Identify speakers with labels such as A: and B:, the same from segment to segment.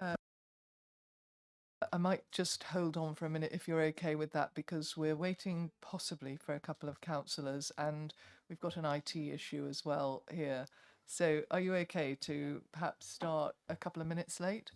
A: I might just hold on for a minute if you're okay with that, because we're waiting possibly for a couple of councillors and we've got an IT issue as well here. So are you okay to perhaps start a couple of minutes late?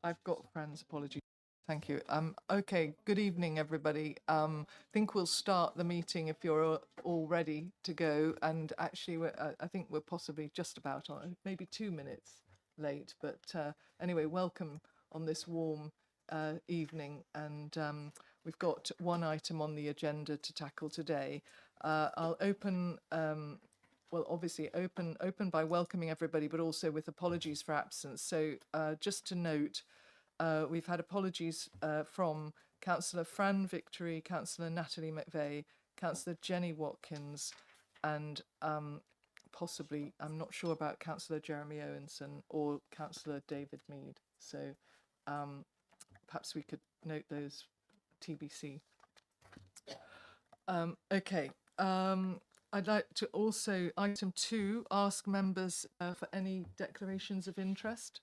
A: I've got Fran's apology. Thank you. Okay, good evening, everybody. Think we'll start the meeting if you're all ready to go. And actually, I think we're possibly just about on, maybe 2 minutes late. But anyway, welcome on this warm evening. And we've got one item on the agenda to tackle today. I'll open well, obviously open by welcoming everybody, but also with apologies for absence. So just to note, we've had apologies from Councillor Fran Victory, Councillor Natalie McVeigh, Councillor Jenny Watkins, and possibly, I'm not sure about Councillor Jeremy Owenson or Councillor David Mead. So perhaps we could note those TBC. Okay. I'd like to also, item 2, ask members for any declarations of interest.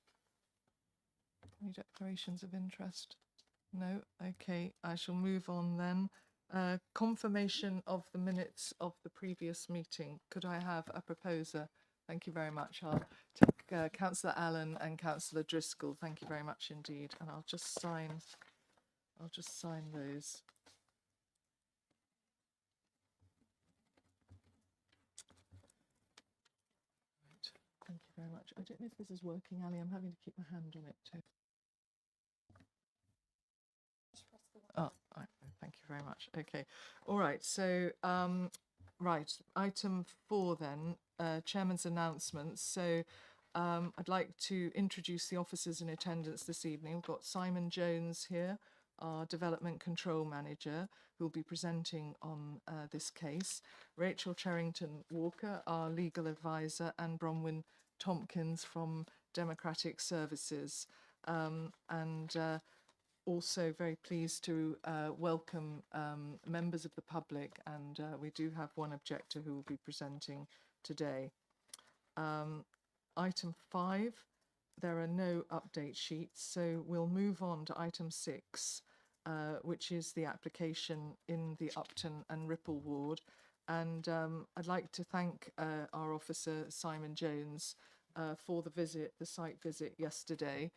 A: Any declarations of interest? No? Okay, I shall move on then. Confirmation of the minutes of the previous meeting. Could I have a proposer? Thank you very much. I'll take Councillor Allen and Councillor Driscoll. Thank you very much indeed. And I'll just sign those. Right. Thank you very much. I don't know if this is working, Ali. I'm having to keep my hand on it too. Oh, right. Thank you very much. Okay. All right. So, right. Item 4 then, Chairman's announcements. So, I'd like to introduce the officers in attendance this evening. We've got Simon Jones here, our Development Control Manager, who will be presenting on this case. Rachel Cherrington Walker, our Legal Advisor, and Bronwyn Tompkins from Democratic Services. Also very pleased to welcome members of the public, and we do have one objector who will be presenting today. Item 5, there are no update sheets, so we'll move on to item 6, which is the application in the Upton and Ripple ward. And I'd like to thank our officer, Simon Jones, for the site visit yesterday,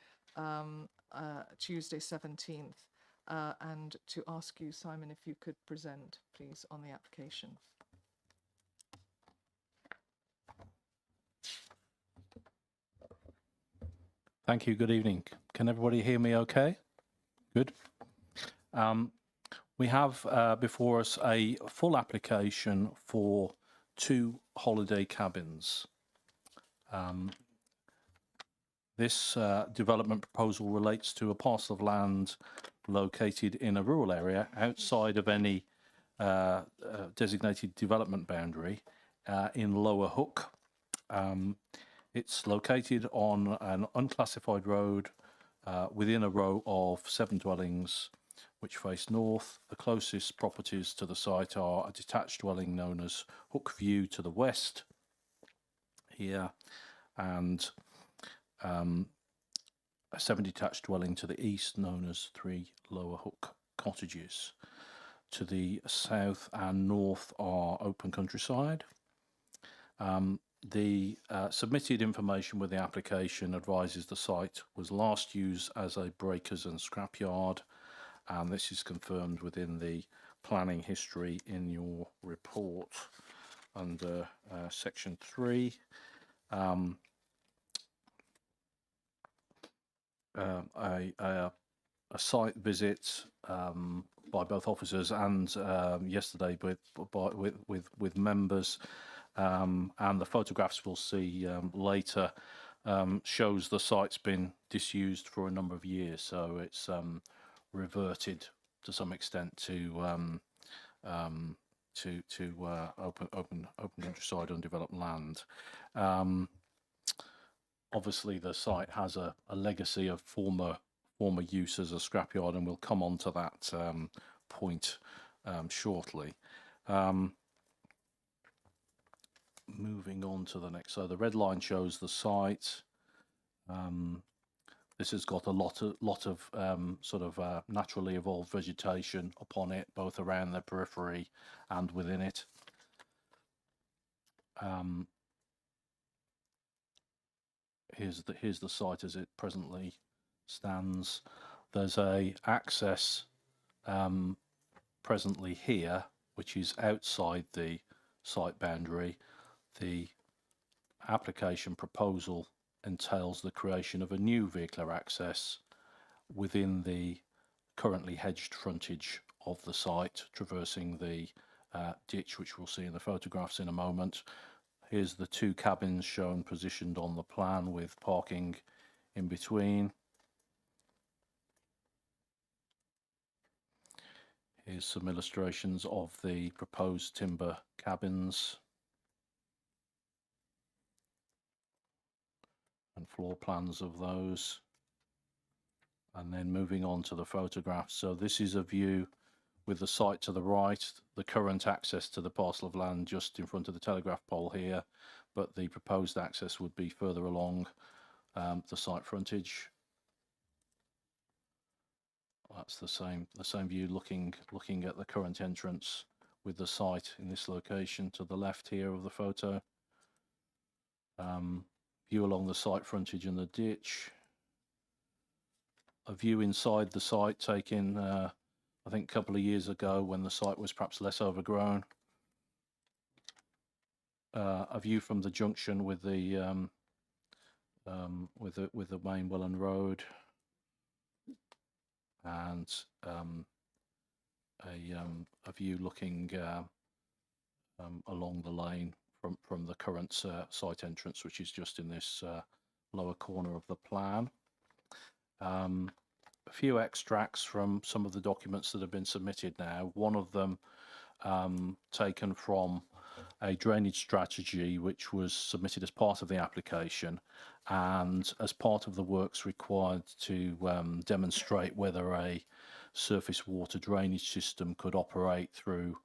A: Tuesday 17th, and to ask you, Simon, if you could present, please, on the application.
B: Thank you. Good evening. Can everybody hear me okay? Good. We have before us a full application for 2 holiday cabins. This development proposal relates to a parcel of land located in a rural area outside of any designated development boundary. in Lower Hook. It's located on an unclassified road within a row of 7 dwellings which face north. The closest properties to the site are a detached dwelling known as Hook View to the west here, and a 7-detached dwelling to the east known as 3 Lower Hook Cottages. To the south and north are open countryside. The submitted information with the application advises the site was last used as a breakers and scrapyard, and this is confirmed within the planning history in your report under section 3. A site visit by both officers and yesterday with members, and the photographs we'll see later shows the site's been disused for a number of years, so it's reverted to some extent to open countryside, undeveloped land. Obviously, the site has a legacy of former use as a scrapyard, and we'll come on to that point shortly. Moving on to the next, so the red line shows the site. This has got a lot of sort of naturally evolved vegetation upon it, both around the periphery and within it. Here's the site as it presently stands. There's a access presently here, which is outside the site boundary. The application proposal entails the creation of a new vehicular access within the currently hedged frontage of the site, traversing the ditch, which we'll see in the photographs in a moment. Here's the 2 cabins shown positioned on the plan with parking in between. Here's some illustrations of the proposed timber cabins and floor plans of those. And then moving on to the photographs. So this is a view with the site to the right, the current access to the parcel of land just in front of the telegraph pole here, but the proposed access would be further along the site frontage. That's the same view looking at the current entrance with the site in this location to the left here of the photo. View along the site frontage and the ditch. A view inside the site taken I think a couple of years ago when the site was perhaps less overgrown. A view from the junction with the main Welland Road, and a view looking along the lane from the current site entrance, which is just in this lower corner of the plan. A few extracts from some of the documents that have been submitted now. One of them taken from a drainage strategy which was submitted as part of the application and as part of the works required to demonstrate whether a surface water drainage system could operate through,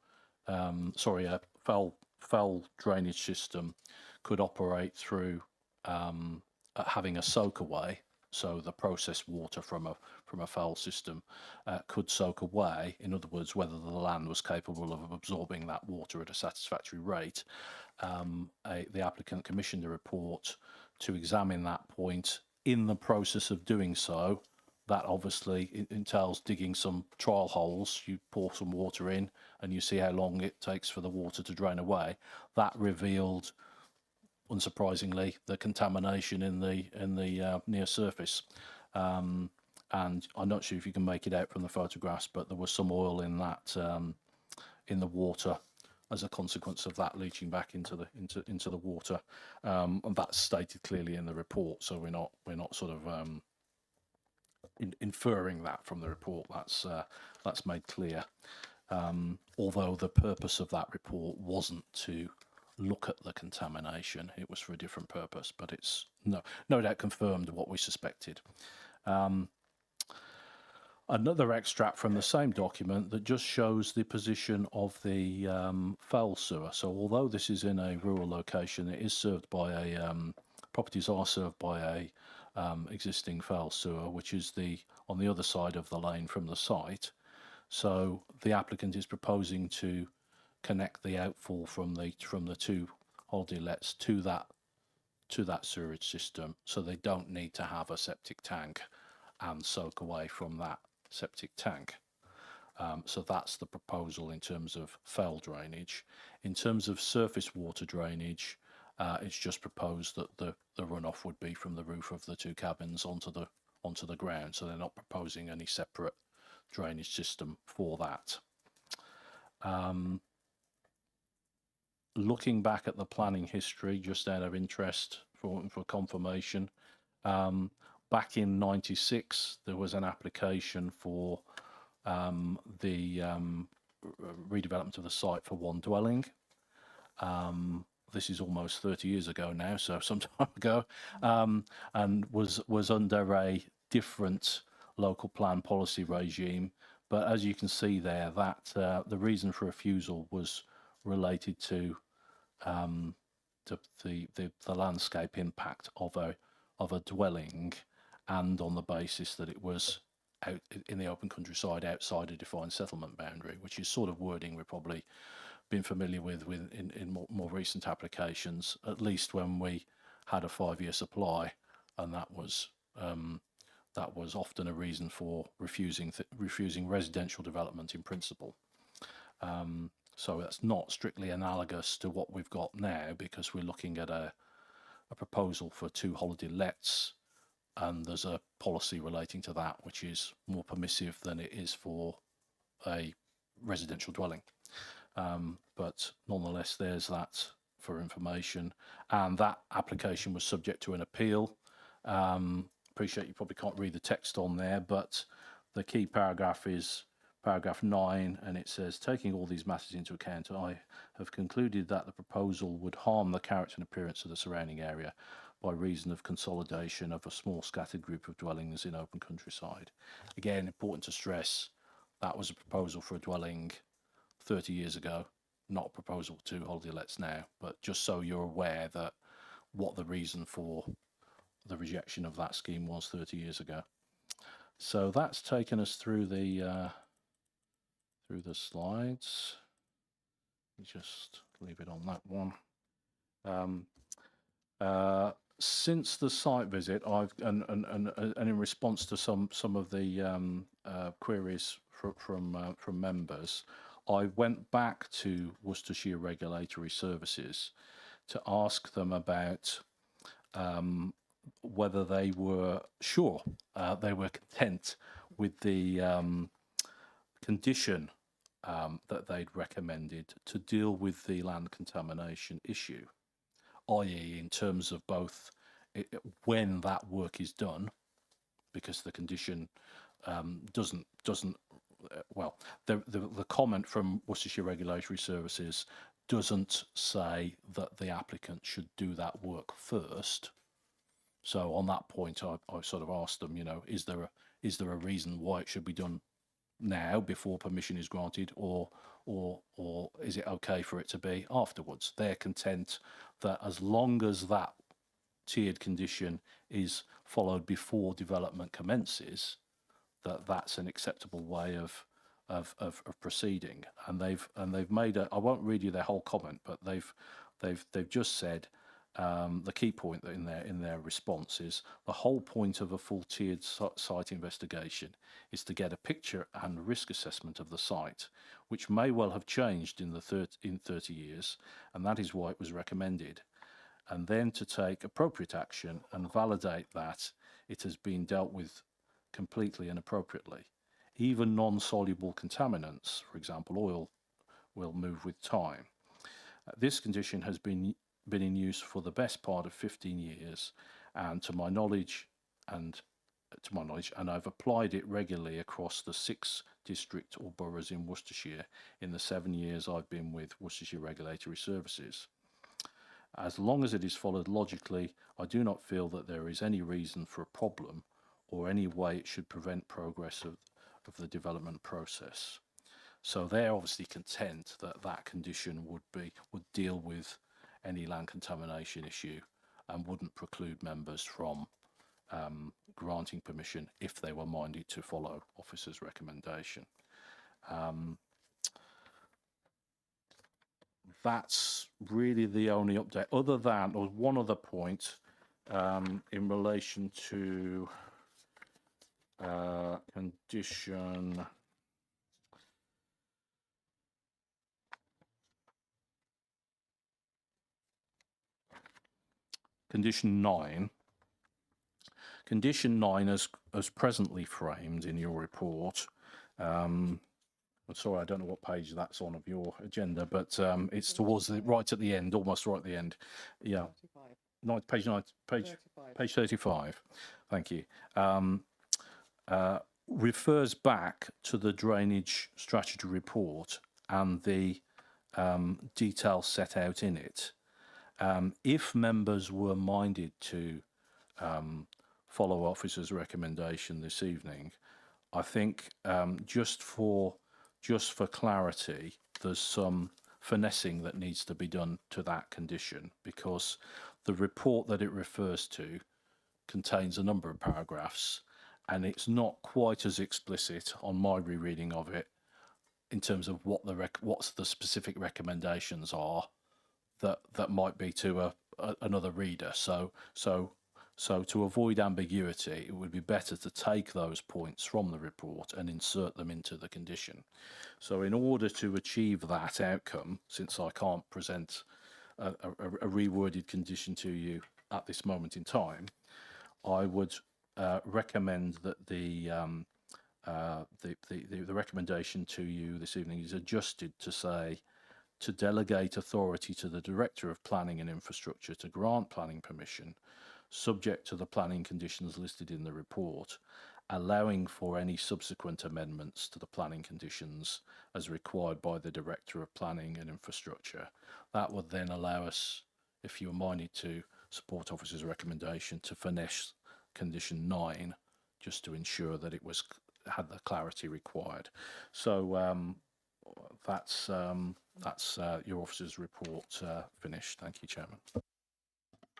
B: a fell drainage system could operate through having a soak away. So the processed water from a foul system could soak away. In other words, whether the land was capable of absorbing that water at a satisfactory rate. The applicant commissioned a report to examine that point. In the process of doing so, that obviously entails digging some trial holes. You pour some water in and you see how long it takes for the water to drain away. That revealed, unsurprisingly, the contamination in the near surface, and I'm not sure if you can make it out from the photographs, but there was some oil in that in the water as a consequence of that leaching back into the water, and that's stated clearly in the report. So we're not sort of inferring that from the report. That's made clear. Although the purpose of that report wasn't to look at the contamination. It was for a different purpose, but it's no doubt confirmed what we suspected. Another extract from the same document that just shows the position of the foul sewer. So although this is in a rural location, it is served by a properties are served by a existing foul sewer, which is on the other side of the lane from the site. So the applicant is proposing to connect the outfall from the two holiday lets to that sewerage system, so they don't need to have a septic tank and soak away from that septic tank. So that's the proposal in terms of foul drainage. In terms of surface water drainage, it's just proposed that the runoff would be from the roof of the two cabins onto the ground. So they're not proposing any separate drainage system for that. Looking back at the planning history, just out of interest for confirmation, back in '96 there was an application for the redevelopment of the site for one dwelling. This is almost 30 years ago now, so some time ago, and was under a different local plan policy regime. But as you can see there, that the reason for refusal was related to the landscape impact of a dwelling, and on the basis that it was out in the open countryside outside a defined settlement boundary, which is sort of wording we've probably been familiar with in more recent applications, at least when we had a 5-year supply, and that was often a reason for refusing residential development in principle. So that's not strictly analogous to what we've got now, because we're looking at a proposal for 2 holiday lets, and there's a policy relating to that which is more permissive than it is for a residential dwelling. But nonetheless, there's that for information, and that application was subject to an appeal. Appreciate you probably can't read the text on there, but the key paragraph is paragraph 9, and it says, taking all these matters into account, I have concluded that the proposal would harm the character and appearance of the surrounding area by reason of consolidation of a small scattered group of dwellings in open countryside. Again, important to stress, that was a proposal for a dwelling 30 years ago, not a proposal to holiday lets now, but just so you're aware that what the reason for the rejection of that scheme was 30 years ago. So that's taken us through the slides. Just leave it on that one. Since the site visit, I've and in response to some of the queries from members, I went back to Worcestershire Regulatory Services to ask them about whether they were sure they were content with the condition that they'd recommended to deal with the land contamination issue, i.e. in terms of both when that work is done, because the condition doesn't well, the comment from Worcestershire Regulatory Services doesn't say that the applicant should do that work first. So on that point, I sort of asked them, you know, is there a reason why it should be done now before permission is granted, or is it okay for it to be afterwards? They're content that as long as that tiered condition is followed before development commences, that's an acceptable way of proceeding. And they've made a, I won't read you their whole comment, but they've just said the key point that in their response is the whole point of a full tiered site investigation is to get a picture and risk assessment of the site, which may well have changed in 30 years, and that is why it was recommended, and then to take appropriate action and validate that it has been dealt with completely and appropriately. Even non-soluble contaminants, for example oil, will move with time. This condition has been in use for the best part of 15 years, and to my knowledge, and I've applied it regularly across the 6 district or boroughs in Worcestershire in the 7 years I've been with Worcestershire Regulatory Services. As long as it is followed logically, I do not feel that there is any reason for a problem or any way it should prevent progress of the development process. So they're obviously content that that condition would deal with any land contamination issue and wouldn't preclude members from granting permission if they were minded to follow officer's recommendation. That's really the only update, other than, or one other point in relation to condition 9. Condition 9 as presently framed in your report. I'm sorry, I don't know what page that's on of your agenda, but it's towards the right at the end, almost right at the end. Yeah, 35. Page 35. Thank you. Refers back to the drainage strategy report and the details set out in it. If members were minded to follow officer's recommendation this evening, I think just for clarity, there's some finessing that needs to be done to that condition, because the report that it refers to contains a number of paragraphs, and it's not quite as explicit on my rereading of it in terms of what what's the specific recommendations are that might be to another reader. So to avoid ambiguity, it would be better to take those points from the report and insert them into the condition. So in order to achieve that outcome, since I can't present a reworded condition to you at this moment in time, I would recommend that the recommendation to you this evening is adjusted to say, to delegate authority to the Director of Planning and Infrastructure to grant planning permission, subject to the planning conditions listed in the report, allowing for any subsequent amendments to the planning conditions as required by the Director of Planning and Infrastructure. That would then allow us, if you were minded to support officer's recommendation, to finesse condition 9, just to ensure that it had the clarity required. So that's your officer's report finished. Thank you, Chairman.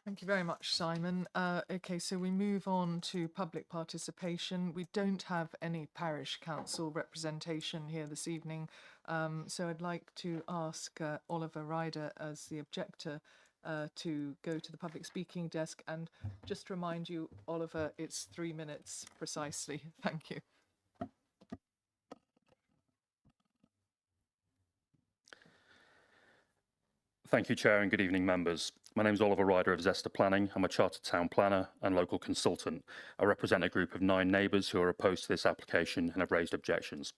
A: Thank you very much, Simon. Okay, so we move on to public participation. We don't have any parish council representation here this evening, so I'd like to ask Oliver Ryder, as the objector, to go to the public speaking desk, and just remind you, Oliver, it's 3 minutes precisely. Thank you.
C: Thank you, Chair, and good evening, members. My name is Oliver Ryder of Zesta Planning. I'm a chartered town planner and local consultant. I represent a group of 9 neighbours who are opposed to this application and have raised objections.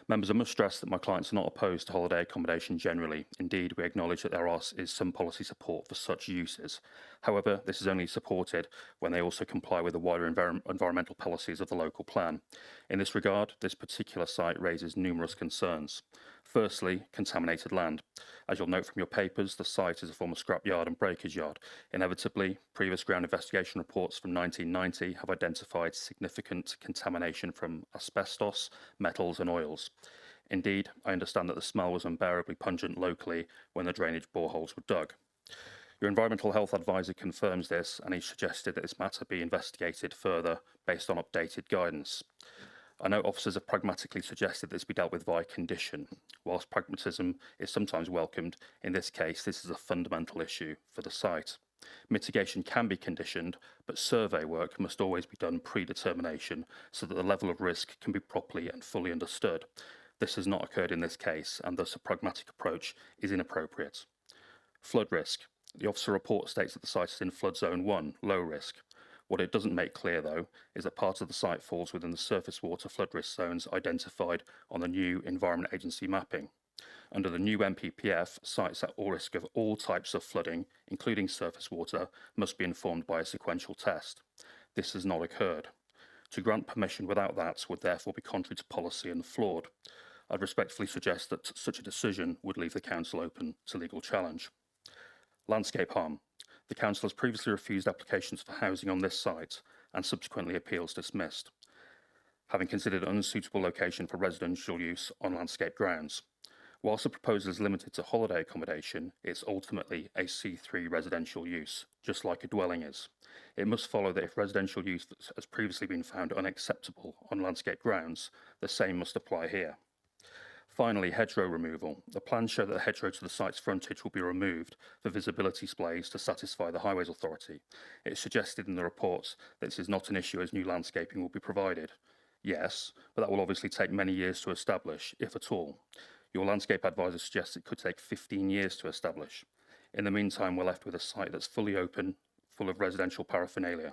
C: Members, I must stress that my clients are not opposed to holiday accommodation generally. Indeed, we acknowledge that there is some policy support for such uses. However, this is only supported when they also comply with the wider environmental policies of the local plan. In this regard, this particular site raises numerous concerns. Firstly, contaminated land. As you'll note from your papers, the site is a former scrapyard and breakage yard. Inevitably, previous ground investigation reports from 1990 have identified significant contamination from asbestos, metals and oils. Indeed, I understand that the smell was unbearably pungent locally when the drainage boreholes were dug. Your environmental health advisor confirms this, and he suggested that this matter be investigated further based on updated guidance. I know officers have pragmatically suggested this be dealt with via condition. Whilst pragmatism is sometimes welcomed, in this case, this is a fundamental issue for the site. Mitigation can be conditioned, but survey work must always be done pre-determination so that the level of risk can be properly and fully understood. This has not occurred in this case, and thus a pragmatic approach is inappropriate. Flood risk. The officer report states that the site is in flood zone 1, low risk. What it doesn't make clear, though, is that part of the site falls within the surface water flood risk zones identified on the new Environment Agency mapping. Under the new NPPF, sites at all risk of all types of flooding, including surface water, must be informed by a sequential test. This has not occurred. To grant permission without that would therefore be contrary to policy and flawed. I'd respectfully suggest that such a decision would leave the Council open to legal challenge. Landscape harm. The council has previously refused applications for housing on this site and subsequently appeals dismissed, having considered an unsuitable location for residential use on landscape grounds. Whilst the proposal is limited to holiday accommodation, it's ultimately a C3 residential use, just like a dwelling is. It must follow that if residential use has previously been found unacceptable on landscape grounds, the same must apply here. Finally, hedgerow removal. The plans show that the hedgerow to the site's frontage will be removed for visibility displays to satisfy the Highways Authority. It's suggested in the reports that this is not an issue as new landscaping will be provided. Yes, but that will obviously take many years to establish, if at all. Your landscape advisor suggests it could take 15 years to establish. In the meantime, we're left with a site that's fully open, full of residential paraphernalia.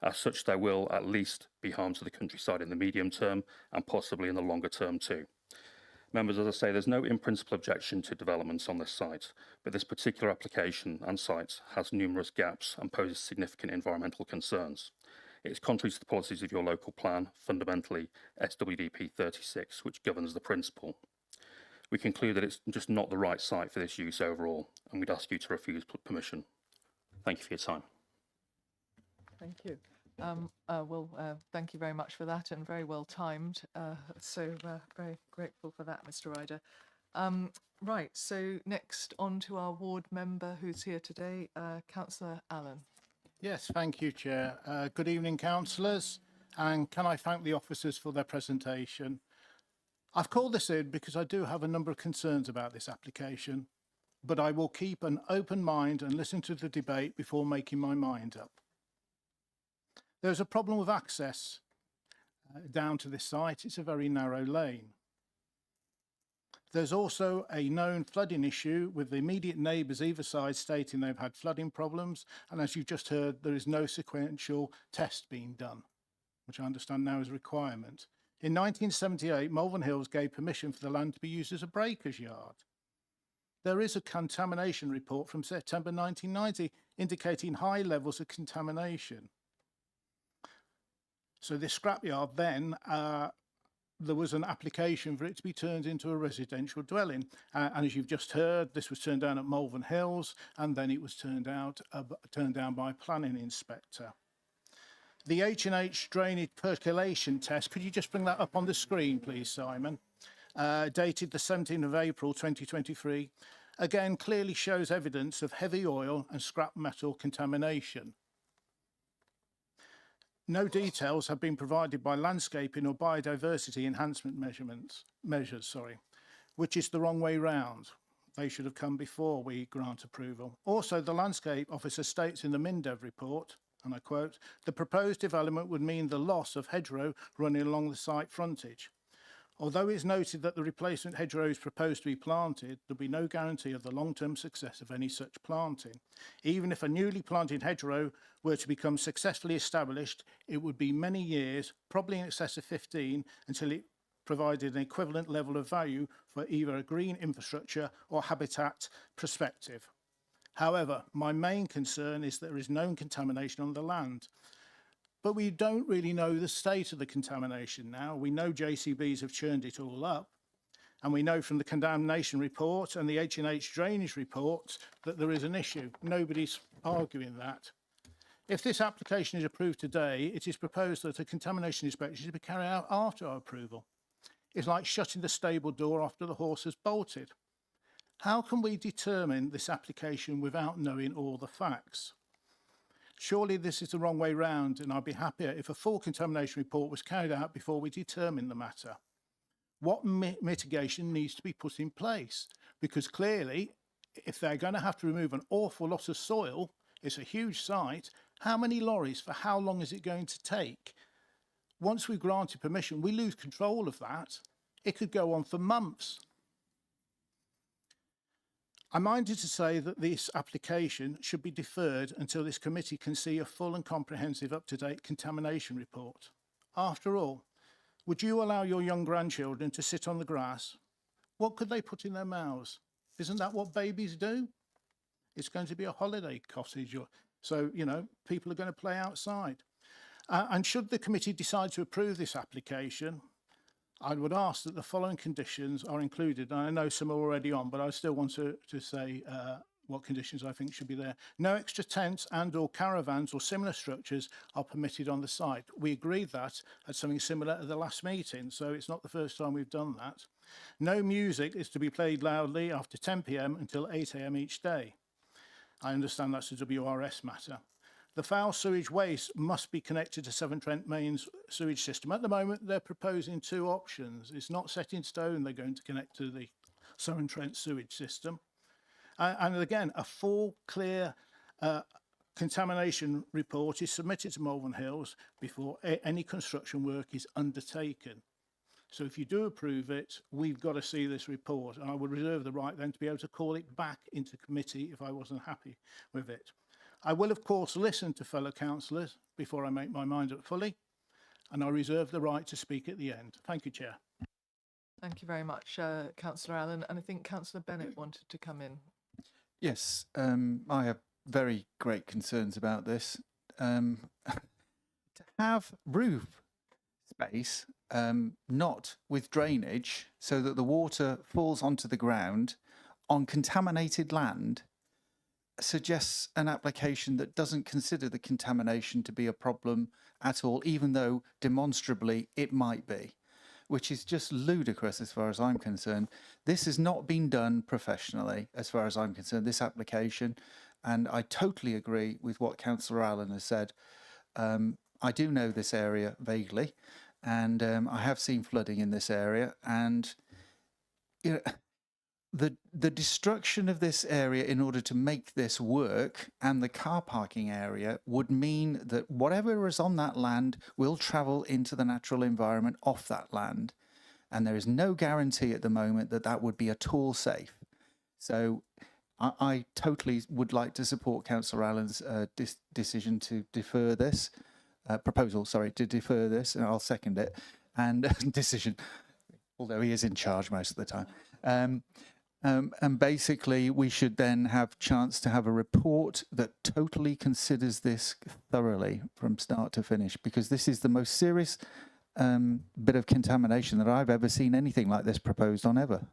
C: As such, there will at least be harm to the countryside in the medium term and possibly in the longer term too. Members, as I say, there's no in-principle objection to developments on this site, but this particular application and site has numerous gaps and poses significant environmental concerns. It is contrary to the policies of your local plan, fundamentally SWDP 36, which governs the principle. We conclude that it's just not the right site for this use overall, and we'd ask you to refuse permission. Thank you for your time.
A: Thank you. Thank you very much for that, and very well timed. Very grateful for that, Mr. Ryder. Right, so next on to our ward member who's here today, Councillor Allen.
D: Yes, thank you, Chair. Good evening, councillors, and can I thank the officers for their presentation. I've called this in because I do have a number of concerns about this application, but I will keep an open mind and listen to the debate before making my mind up. There's a problem with access down to this site. It's a very narrow lane. There's also a known flooding issue with the immediate neighbours either side stating they've had flooding problems, and as you've just heard, there is no sequential test being done, which I understand now is a requirement. In 1978, Malvern Hills gave permission for the land to be used as a breaker's yard. There is a contamination report from September 1990 indicating high levels of contamination. So this scrapyard then, there was an application for it to be turned into a residential dwelling. And as you've just heard, this was turned down at Malvern Hills, and then it was turned down by a planning inspector. The H&H drainage percolation test, could you just bring that up on the screen, please, Simon? Dated the 17th of April 2023, again clearly shows evidence of heavy oil and scrap metal contamination. No details have been provided by landscaping or biodiversity enhancement measures, which is the wrong way round. They should have come before we grant approval. Also, the landscape officer states in the MINDEV report, and I quote, "The proposed development would mean the loss of hedgerow running along the site frontage. Although it is noted that the replacement hedgerow is proposed to be planted, there will be no guarantee of the long-term success of any such planting. Even if a newly planted hedgerow were to become successfully established, it would be many years, probably in excess of 15, until it provided an equivalent level of value for either a green infrastructure or habitat perspective. However, my main concern is that there is known contamination on the land. But we don't really know the state of the contamination now. We know JCBs have churned it all up. And we know from the contamination report and the H&H drainage report that there is an issue. Nobody's arguing that. If this application is approved today, it is proposed that a contamination inspection should be carried out after our approval. It's like shutting the stable door after the horse has bolted. How can we determine this application without knowing all the facts? Surely this is the wrong way round, and I'd be happier if a full contamination report was carried out before we determine the matter. What mitigation needs to be put in place? Because clearly, if they're going to have to remove an awful lot of soil, it's a huge site, how many lorries, for how long is it going to take? Once we've granted permission, we lose control of that. It could go on for months. I'm minded to say that this application should be deferred until this committee can see a full and comprehensive up-to-date contamination report. After all, would you allow your young grandchildren to sit on the grass? What could they put in their mouths? Isn't that what babies do? It's going to be a holiday cottage, so, you know, people are going to play outside. And should the committee decide to approve this application, I would ask that the following conditions are included. And I know some are already on, but I still want to say what conditions I think should be there. No extra tents and or caravans or similar structures are permitted on the site. We agreed that at something similar at the last meeting, so it's not the first time we've done that. No music is to be played loudly after 10 p.m. until 8 a.m. each day. I understand that's a WRS matter. The foul sewage waste must be connected to Severn Trent Mains sewage system. At the moment, they're proposing two options. It's not set in stone they're going to connect to the Severn Trent sewage system. And again, a full, clear contamination report is submitted to Malvern Hills before any construction work is undertaken. So if you do approve it, we've got to see this report. And I would reserve the right then to be able to call it back into committee if I wasn't happy with it. I will, of course, listen to fellow councillors before I make my mind up fully, and I reserve the right to speak at the end. Thank you, Chair.
A: Thank you very much, Councillor Allen. And I think Councillor Bennett wanted to come in.
E: Yes, I have very great concerns about this. To have roof space, not with drainage, so that the water falls onto the ground on contaminated land, suggests an application that doesn't consider the contamination to be a problem at all, even though demonstrably it might be, which is just ludicrous as far as I'm concerned. This has not been done professionally as far as I'm concerned, this application, and I totally agree with what Councillor Allen has said. I do know this area vaguely, and I have seen flooding in this area, and you know, the destruction of this area in order to make this work, and the car parking area, would mean that whatever is on that land will travel into the natural environment off that land, and there is no guarantee at the moment that that would be at all safe. So I totally would like to support Councillor Allen's decision to defer this proposal, sorry, to defer this, and I'll second it, and decision, although he is in charge most of the time. And basically, we should then have chance to have a report that totally considers this thoroughly from start to finish, because this is the most serious bit of contamination that I've ever seen anything like this proposed on ever.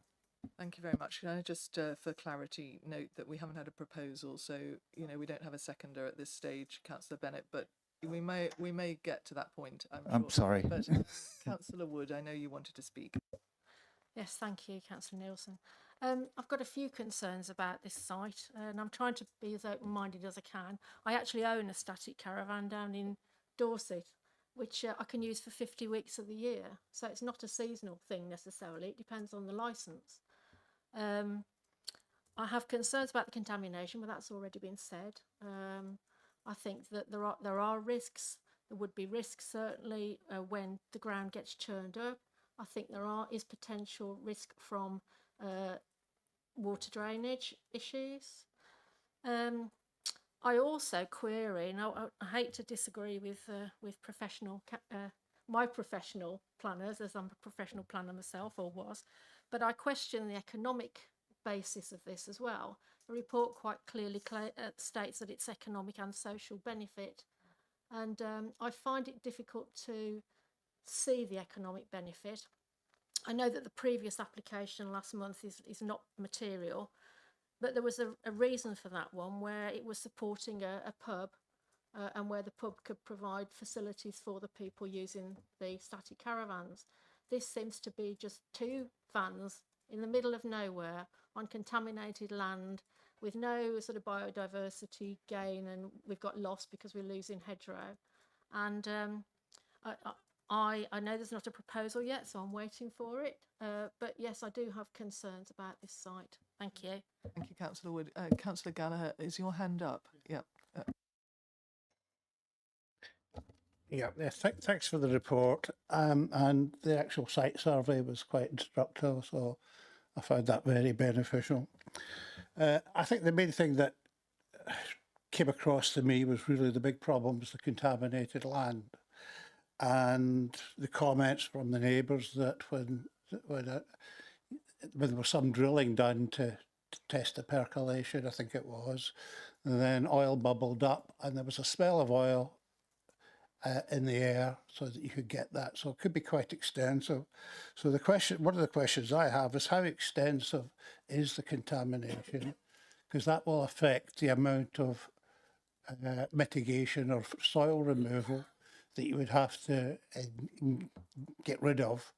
A: Thank you very much. Can I just, for clarity, note that we haven't had a proposal, so you know we don't have a seconder at this stage, Councillor Bennett, but we may get to that point.
E: I'm
A: sure.
E: sorry.
A: But Councillor Wood, I know you wanted to speak.
F: Yes, thank you, Councillor Nielsen. I've got a few concerns about this site, and I'm trying to be as open-minded as I can. I actually own a static caravan down in Dorset, which I can use for 50 weeks of the year. So it's not a seasonal thing necessarily. It depends on the licence. I have concerns about the contamination, but that's already been said. I think that there are risks. There would be risks certainly when the ground gets churned up. I think there is potential risk from water drainage issues. I also query, and I hate to disagree with professional my professional planners, as I'm a professional planner myself, or was, but I question the economic basis of this as well. The report quite clearly states that it's economic and social benefit, and I find it difficult to see the economic benefit. I know that the previous application last month is not material, but there was a reason for that one, where it was supporting a pub and where the pub could provide facilities for the people using the static caravans. This seems to be just two vans in the middle of nowhere on contaminated land with no sort of biodiversity gain, and we've got loss because we're losing hedgerow. And I know there's not a proposal yet, so I'm waiting for it. But yes, I do have concerns about this site. Thank you.
A: Thank you, Councillor Wood. Councillor Gallagher, is your hand up? Yep.
G: Yeah, thanks for the report. And the actual site survey was quite instructive, so I found that very beneficial. I think the main thing that came across to me was really the big problem was the contaminated land, and the comments from the neighbours that when there was some drilling done to test the percolation, I think it was, and then oil bubbled up and there was a smell of oil in the air, so that you could get that. So it could be quite extensive. So the question, one of the questions I have is, how extensive is the contamination? because that will affect the amount of mitigation or soil removal that you would have to get rid of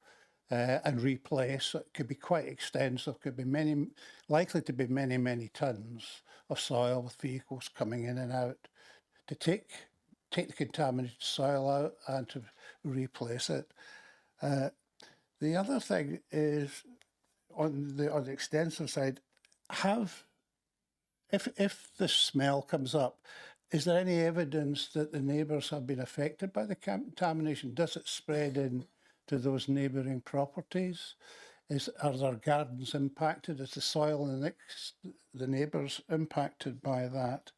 G: and replace. It could be quite extensive, could be likely to be many tons of soil with vehicles coming in and out to take the contaminated soil out and to replace it. The other thing is on the extensive side, if the smell comes up, is there any evidence that the neighbours have been affected by the contamination? Does it spread into those neighbouring properties? Are their gardens impacted? Is the soil in the neighbours impacted by that?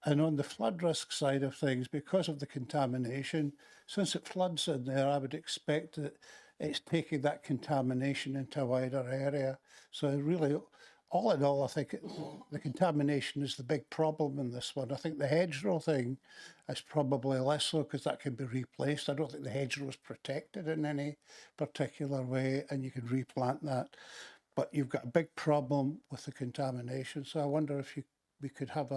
G: And on the flood risk side of things, because of the contamination, since it floods in there, I would expect that it's taking that contamination into a wider area. So really, all in all, I think the contamination is the big problem in this one. I think the hedgerow thing is probably less so because that can be replaced. I don't think the hedgerow is protected in any particular way and you can replant that. But you've got a big problem with the contamination. So I wonder if we could have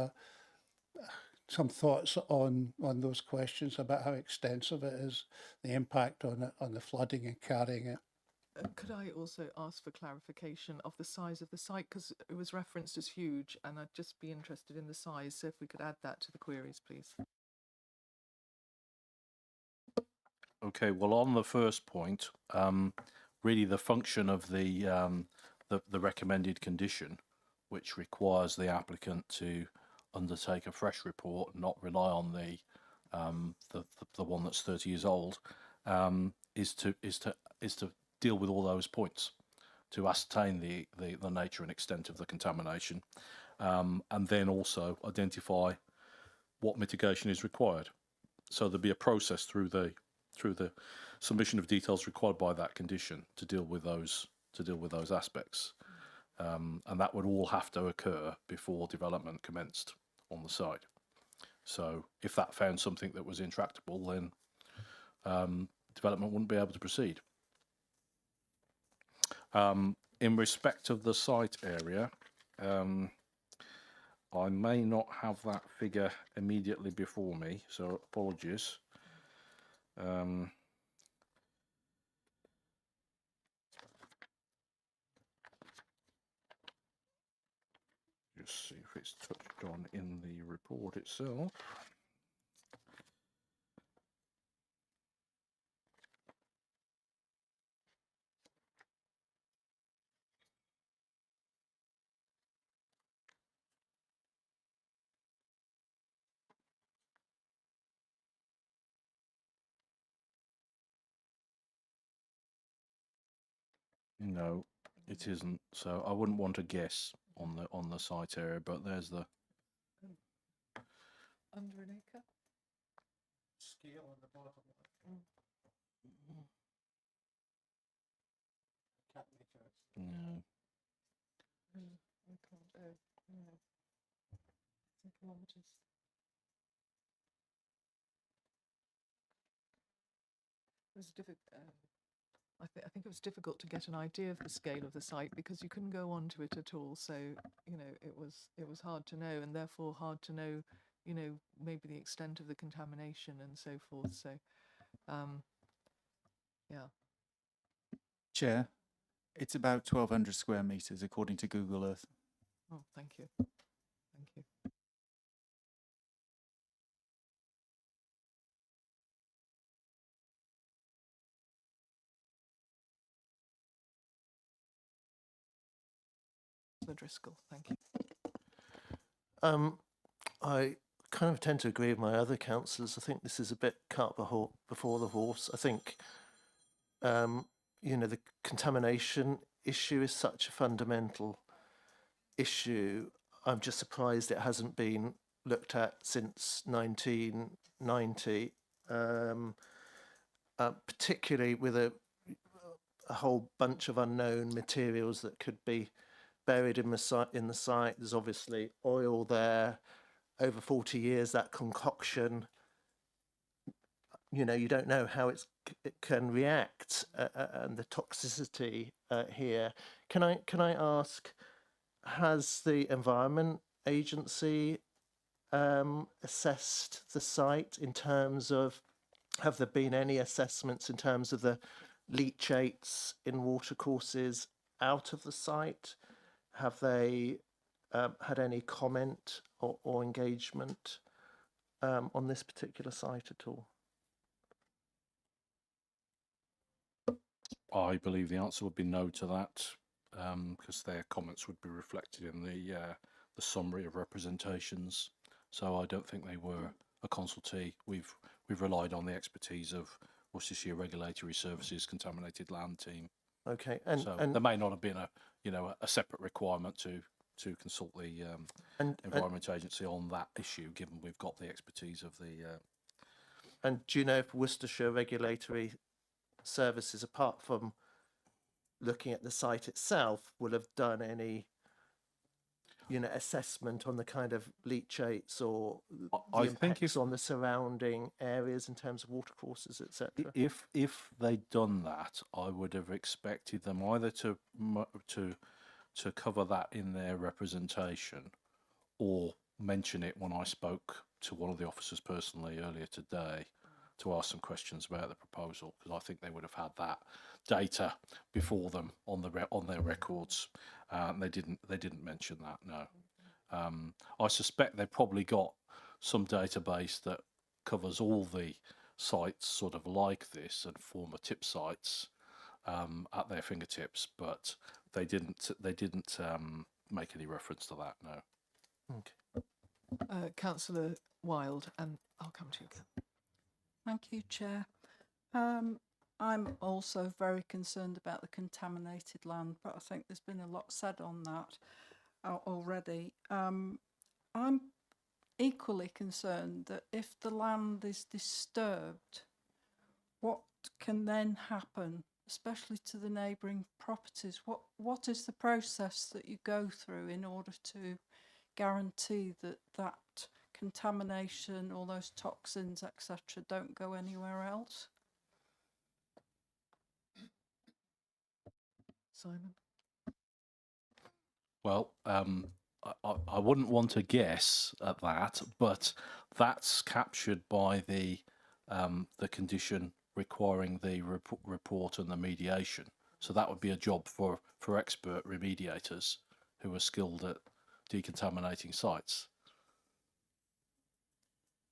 G: some thoughts on those questions about how extensive it is, the impact on the flooding and carrying it.
A: Could I also ask for clarification of the size of the site? Because it was referenced as huge, and I'd just be interested in the size. So if we could add that to the queries, please.
B: Okay, well, on the first point, really the function of the recommended condition, which requires the applicant to undertake a fresh report, not rely on the one that's 30 years old, is to deal with all those points, to ascertain the nature and extent of the contamination, and then also identify what mitigation is required. So there'll be a process through the submission of details required by that condition to deal with those aspects, and that would all have to occur before development commenced on the site. So if that found something that was intractable, then development wouldn't be able to proceed. In respect of the site area, I may not have that figure immediately before me, so apologies. Just see if it's touched on in the report itself. No, it isn't. So I wouldn't want to guess on the site area, but there's the
A: Under an acre?
G: Scale on the bottom. Can't make it.
B: no.
A: I can't. Oh, no. 10 kilometres. It was difficult. I think it was difficult to get an idea of the scale of the site because you couldn't go onto it at all. So it was hard to know, and therefore hard to know, maybe the extent of the contamination and so forth. So, yeah.
E: Chair, it's about 1,200 square metres according to Google Earth.
A: Oh, thank you. Thank you. Driscoll, thank you.
H: I kind of tend to agree with my other councillors. I think this is a bit cart before the horse. I think, the contamination issue is such a fundamental issue. I'm just surprised it hasn't been looked at since 1990, particularly with a whole bunch of unknown materials that could be buried in the site. There's obviously oil there. Over 40 years, that concoction, you don't know how it can react, and the toxicity here. Can I ask, has the Environment Agency assessed the site in terms of, have there been any assessments in terms of the leachates in watercourses out of the site? Have they had any comment or engagement on this particular site at all?
B: I believe the answer would be no to that, because their comments would be reflected in the summary of representations. So I don't think they were a consultee. We've relied on the expertise of Worcestershire Regulatory Services Contaminated Land Team.
H: Okay,
B: So there may not have been a separate requirement to consult the Environment Agency on that issue, given we've got the expertise of the.
H: and do you know if Worcestershire Regulatory Services, apart from looking at the site itself, will have done any, assessment on the kind of leachates or the
B: I think
H: impacts
B: if
H: on the surrounding areas in terms of watercourses, etc.?
B: if they'd done that, I would have expected them either to cover that in their representation, or mention it when I spoke to one of the officers personally earlier today to ask some questions about the proposal, because I think they would have had that data before them on their records. They didn't mention that. No, I suspect they've probably got some database that covers all the sites sort of like this and former tip sites at their fingertips, but they didn't make any reference to that. No.
H: Okay.
A: Councillor Wild, and I'll come to you, Ken.
I: Thank you, Chair. I'm also very concerned about the contaminated land, but I think there's been a lot said on that already. I'm equally concerned that if the land is disturbed, what can then happen, especially to the neighbouring properties? What is the process that you go through in order to guarantee that contamination, all those toxins, etc., don't go anywhere else?
A: Simon?
B: Well, I wouldn't want to guess at that, but that's captured by the condition requiring the report and the mediation. So that would be a job for expert remediators who are skilled at decontaminating sites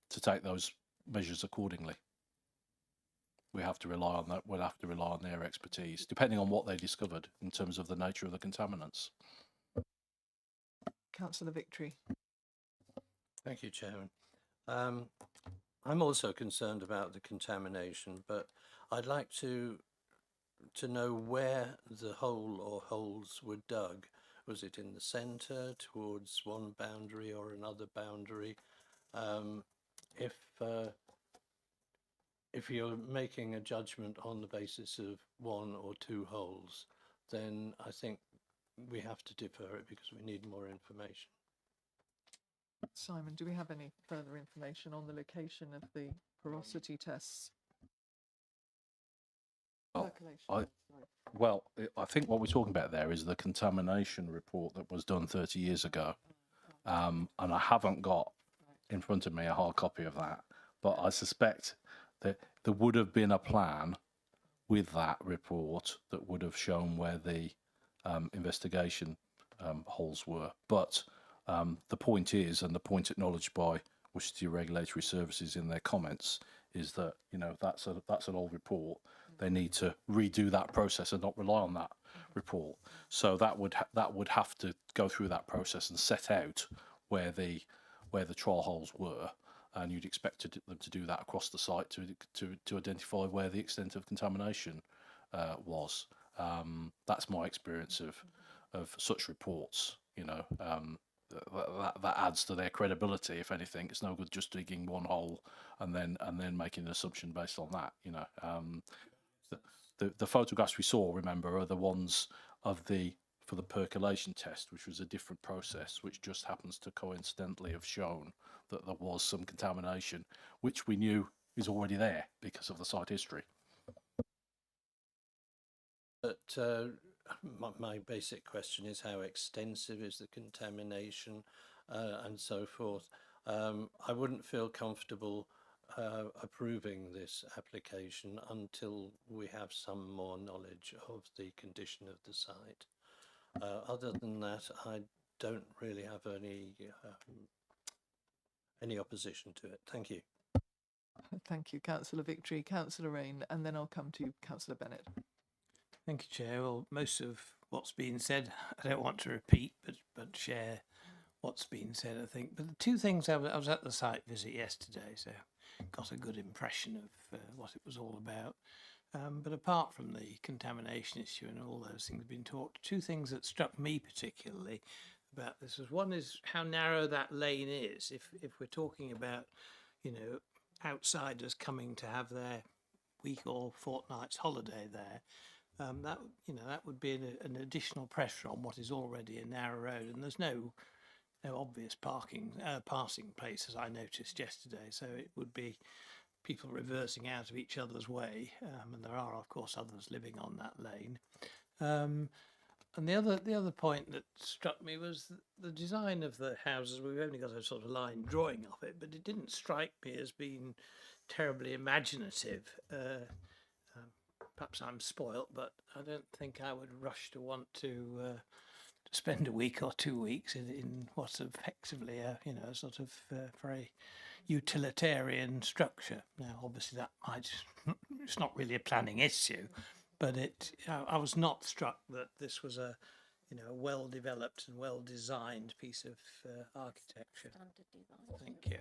B: to take those measures accordingly. We have to rely on that. We'll have to rely on their expertise, depending on what they discovered in terms of the nature of the contaminants.
A: Councillor Victory.
J: Thank you, Chairman. I'm also concerned about the contamination, but I'd like to know where the hole or holes were dug. Was it in the centre, towards one boundary or another boundary? If you're making a judgment on the basis of one or two holes, then I think we have to defer it because we need more information.
A: Simon, do we have any further information on the location of the porosity tests? Percolation,
B: Well, I think what we're talking about there is the contamination report that was done 30 years ago. And I haven't got in front of me a hard copy of that, but I suspect that there would have been a plan with that report that would have shown where the investigation holes were. But the point is, and the point acknowledged by Worcestershire Regulatory Services in their comments, is that that's an old report. They need to redo that process and not rely on that report. So that would have to go through that process and set out where the trial holes were, and you'd expect them to do that across the site to identify where the extent of contamination was. That's my experience of such reports. That adds to their credibility. If anything, it's no good just digging one hole and then making an assumption based on that. The photographs we saw, remember, are the ones for the percolation test, which was a different process, which just happens to coincidentally have shown that there was some contamination, which we knew is already there because of the site history.
J: But my basic question is how extensive is the contamination and so forth. I wouldn't feel comfortable approving this application until we have some more knowledge of the condition of the site. Other than that, I don't really have any opposition to it. Thank you.
A: Thank you, Councillor Victory. Councillor Rain, and then I'll come to you, Councillor Bennett.
K: Thank you, Chair. Well, most of what's been said, I don't want to repeat, but share what's been said, I think. But the two things, I was at the site visit yesterday, so got a good impression of what it was all about. But apart from the contamination issue and all those things being talked, two things that struck me particularly about this was, one is how narrow that lane is. If we're talking about, you know, outsiders coming to have their week or fortnight's holiday there, that, you know, that would be an additional pressure on what is already a narrow road, and there's no obvious passing places I noticed yesterday, so it would be people reversing out of each other's way, and there are of course others living on that lane. And the other point that struck me was the design of the houses. We've only got a sort of line drawing of it, but it didn't strike me as being terribly imaginative. Perhaps I'm spoilt, but I don't think I would rush to want to spend a week or 2 weeks in what's effectively a, you know, sort of very utilitarian structure. Now, obviously, that might, it's not really a planning issue, but I was not struck that this was a, you know, a well developed and well designed piece of architecture.
F: Standard design.
K: Thank you.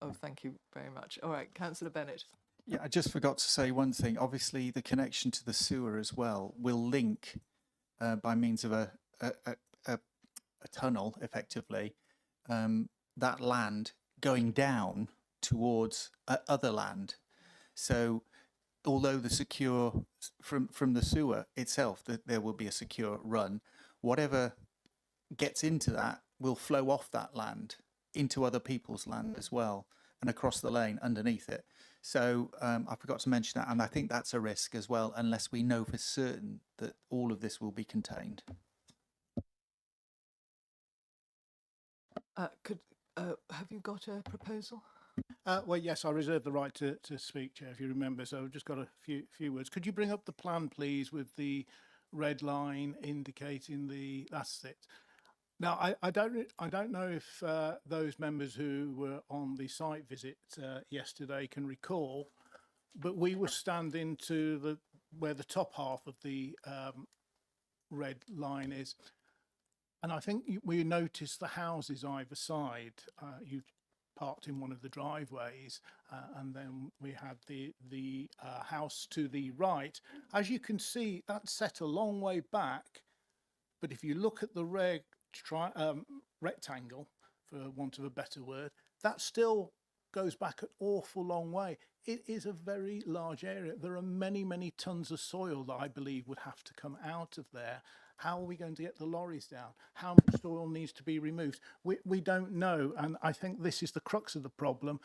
A: Oh, thank you very much. All right, Councillor Bennett.
E: Yeah, I just forgot to say one thing. Obviously, the connection to the sewer as well will link by means of a tunnel, effectively, that land going down towards other land. So, although the secure from the sewer itself, that there will be a secure run, whatever gets into that will flow off that land into other people's land as well, and across the lane underneath it. So I forgot to mention that, and I think that's a risk as well, unless we know for certain that all of this will be contained.
A: Have you got a proposal?
D: Well, yes, I reserve the right to speak, Chair, if you remember. So I've just got a few words. Could you bring up the plan, please, with the red line indicating that's it. Now, I don't know if those members who were on the site visit yesterday can recall, but we were standing to where the top half of the red line is, and I think we noticed the houses either side. You parked in one of the driveways, and then we had the house to the right. As you can see, that's set a long way back, but if you look at the rectangle, for want of a better word, that still goes back an awful long way. It is a very large area. There are many, many tons of soil that I believe would have to come out of there. How are we going to get the lorries down? How much soil needs to be removed? We don't know, and I think this is the crux of the problem.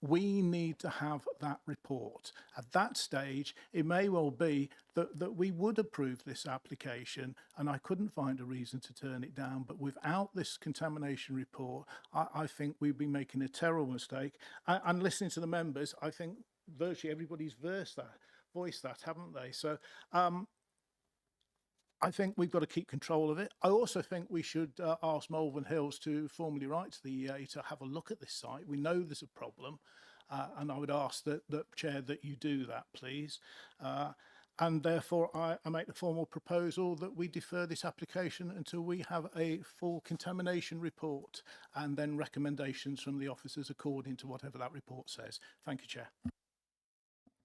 D: We need to have that report. At that stage, it may well be that we would approve this application, and I couldn't find a reason to turn it down. But without this contamination report, I think we'd be making a terrible mistake. And listening to the members, I think virtually everybody's voiced that, haven't they? So I think we've got to keep control of it. I also think we should ask Malvern Hills to formally write to the EA to have a look at this site. We know there's a problem, and I would ask that Chair, that you do that, please. And therefore, I make the formal proposal that we defer this application until we have a full contamination report and then recommendations from the officers according to whatever that report says. Thank you, Chair.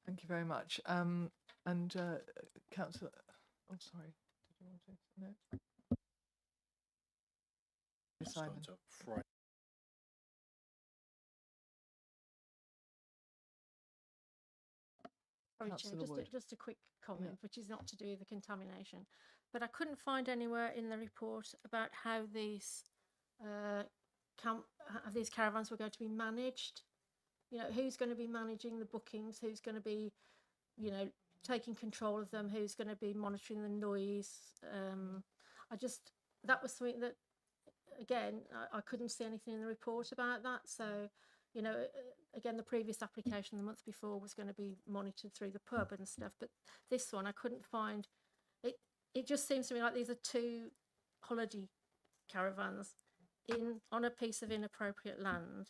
A: Thank you very much. Councillor, oh, sorry. Did you want to? No. Simon.
F: Sorry, Chair,
A: Councillor Wood.
F: just a quick comment, which is not to do with the contamination, but I couldn't find anywhere in the report about how these caravans were going to be managed. You know, who's going to be managing the bookings? Who's going to be, you know, taking control of them? Who's going to be monitoring the noise? That was something that, again, I couldn't see anything in the report about that. So, you know, again, the previous application the month before was going to be monitored through the pub and stuff, but this one I couldn't find. It just seems to me like these are two holiday caravans on a piece of inappropriate land,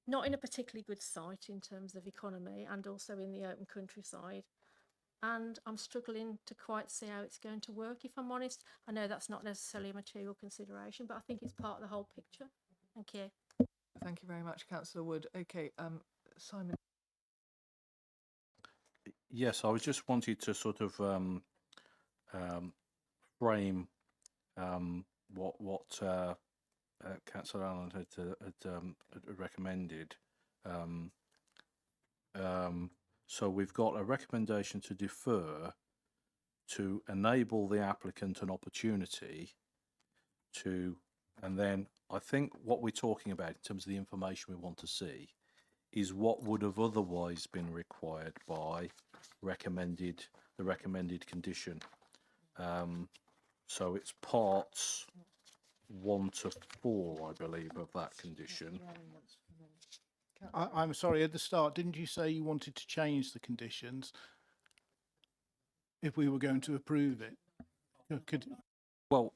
F: not in a particularly good site in terms of economy, and also in the open countryside. And I'm struggling to quite see how it's going to work, if I'm honest. I know that's not necessarily a material consideration, but I think it's part of the whole picture. Thank you.
A: Thank you very much, Councillor Wood. Okay, Simon.
B: Yes, I was just wanted to sort of frame what Councillor Allen had recommended. So we've got a recommendation to defer to enable the applicant an opportunity to, and then I think what we're talking about in terms of the information we want to see is what would have otherwise been required by the recommended condition. So it's parts 1 to 4, I believe, of that condition.
D: I'm sorry, at the start, didn't you say you wanted to change the conditions if we were going to approve it?
B: Well,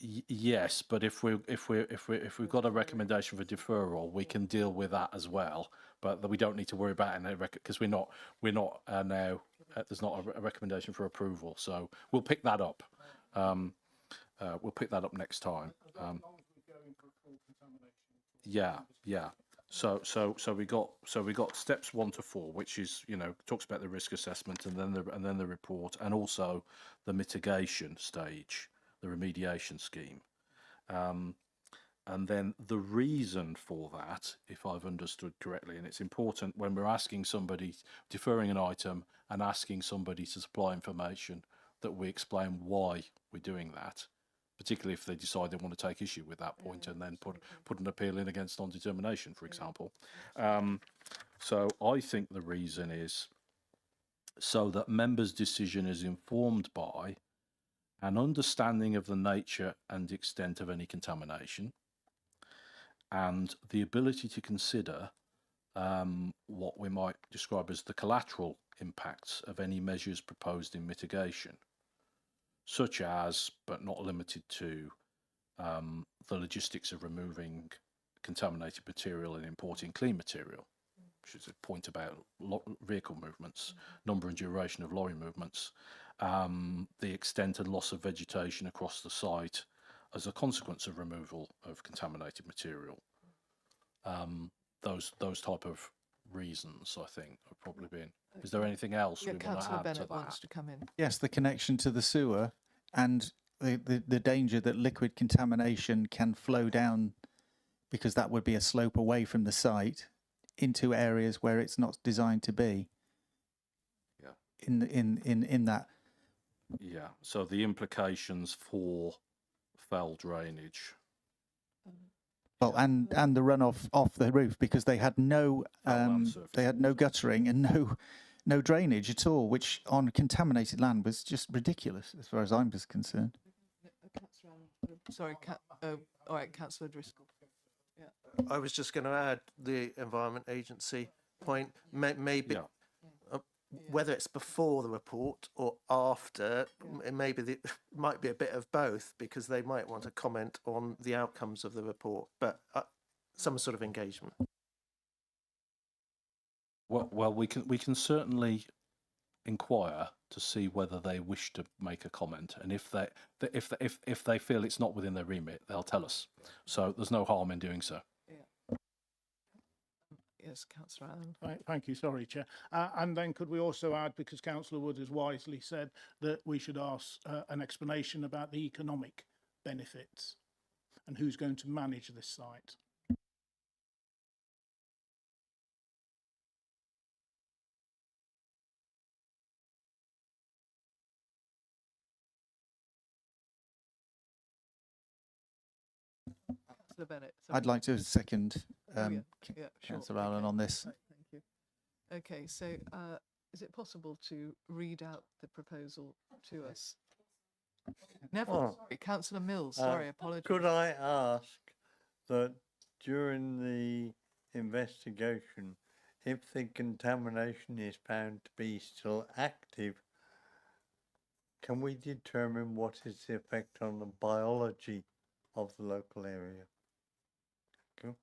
B: yes, but if we've got a recommendation for deferral, we can deal with that as well. But we don't need to worry about it because we're not now. There's not a recommendation for approval, so we'll pick that up. We'll pick that up next time. Yeah. So we got steps 1 to 4, which is, you know, talks about the risk assessment and then the report, and also the mitigation stage, the remediation scheme. And then the reason for that, if I've understood correctly, and it's important when we're asking somebody, deferring an item and asking somebody to supply information, that we explain why we're doing that, particularly if they decide they want to take issue with that point and then put an appeal in against non-determination, for example. So I think the reason is so that members' decision is informed by an understanding of the nature and extent of any contamination, and the ability to consider what we might describe as the collateral impacts of any measures proposed in mitigation, such as, but not limited to, the logistics of removing contaminated material and importing clean material, which is a point about vehicle movements, number and duration of lorry movements, the extent and loss of vegetation across the site as a consequence of removal of contaminated material. Those type of reasons, I think, have probably been. Is there anything else we want to
A: Councillor
B: add to
A: Bennett wants
B: that?
A: to come in.
E: Yes, the connection to the sewer and the danger that liquid contamination can flow down, because that would be a slope away from the site into areas where it's not designed to be.
B: Yeah.
E: In that.
B: Yeah. So the implications for fell drainage.
E: Well, and the runoff off the roof, because they had no guttering and no drainage at all, which on contaminated land was just ridiculous as far as I'm concerned.
A: Sorry, all right, Councillor Driscoll.
H: I was just going to add the Environment Agency point. Maybe whether it's before the report or after, maybe might be a bit of both, because they might want to comment on the outcomes of the report, but some sort of engagement.
B: Well, we can certainly inquire to see whether they wish to make a comment, and if they feel it's not within their remit, they'll tell us. So there's no harm in doing so.
A: Yes, Councillor Allen.
D: Thank you. Sorry, Chair. And then could we also add, because Councillor Wood has wisely said that we should ask an explanation about the economic benefits and who's going to manage this site.
A: Councillor Bennett.
E: I'd like to second
A: Oh, yeah, yeah, sure.
E: Councillor Allen
A: Okay,
E: on this.
A: right, thank you. Okay, so is it possible to read out the proposal to us? Never,
L: Oh,
A: sorry, Councillor Mills, sorry, apologies.
L: Could I ask that during the investigation, if the contamination is found to be still active, can we determine what is the effect on the biology of the local area? Thank you.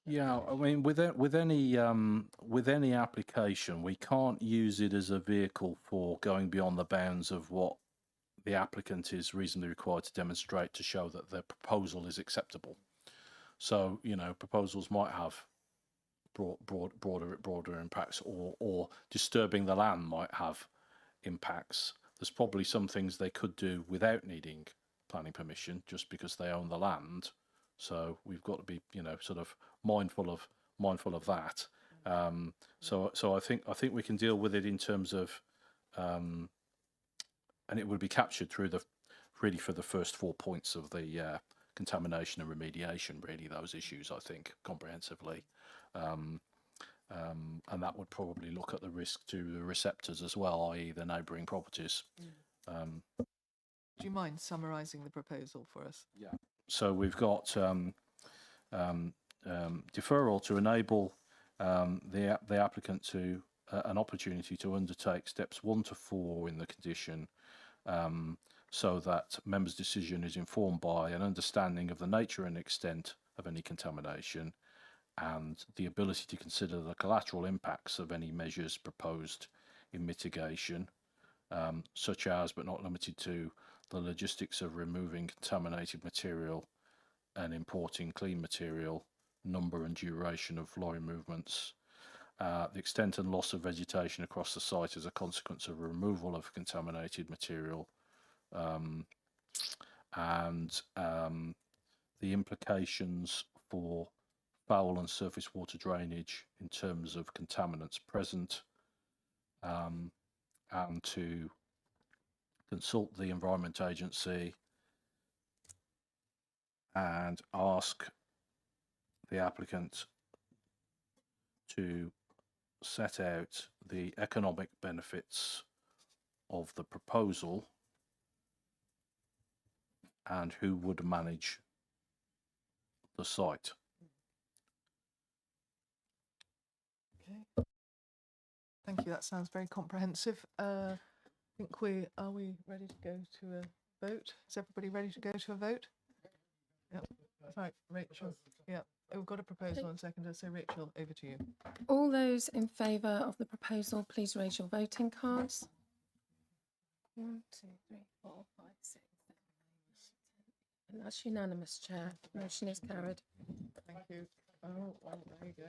B: Yeah, I mean, with any application, we can't use it as a vehicle for going beyond the bounds of what the applicant is reasonably required to demonstrate to show that their proposal is acceptable. So, you know, proposals might have broader impacts, or disturbing the land might have impacts. There's probably some things they could do without needing planning permission, just because they own the land. So we've got to be, you know, sort of mindful of that. So I think we can deal with it in terms of, and it would be captured through really for the first 4 points of the contamination and remediation. Really, those issues, I think, comprehensively, and that would probably look at the risk to the receptors as well, i.e., the neighbouring properties.
A: Do you mind summarising the proposal for us?
B: Yeah. So we've got deferral to enable the applicant to an opportunity to undertake steps 1 to 4 in the condition, so that members' decision is informed by an understanding of the nature and extent of any contamination, and the ability to consider the collateral impacts of any measures proposed in mitigation, such as but not limited to the logistics of removing contaminated material and importing clean material, number and duration of lorry movements, the extent and loss of vegetation across the site as a consequence of removal of contaminated material, and the implications for foul and surface water drainage in terms of contaminants present, and to consult the Environment Agency and ask the applicant to set out the economic benefits of the proposal and who would manage the site.
A: Okay. Thank you. That sounds very comprehensive. I think are we ready to go to a vote? Is everybody ready to go to a vote? Yeah. Right, Rachel. Yeah. We've got a proposal and seconder, so Rachel, over to you.
F: All those in favour of the proposal, please raise your voting cards. 1, 2, 3, 4, 5, 6, 7, 8, 9, 10. And that's unanimous, Chair. Motion is carried.
A: Thank you. Oh, well, there you go.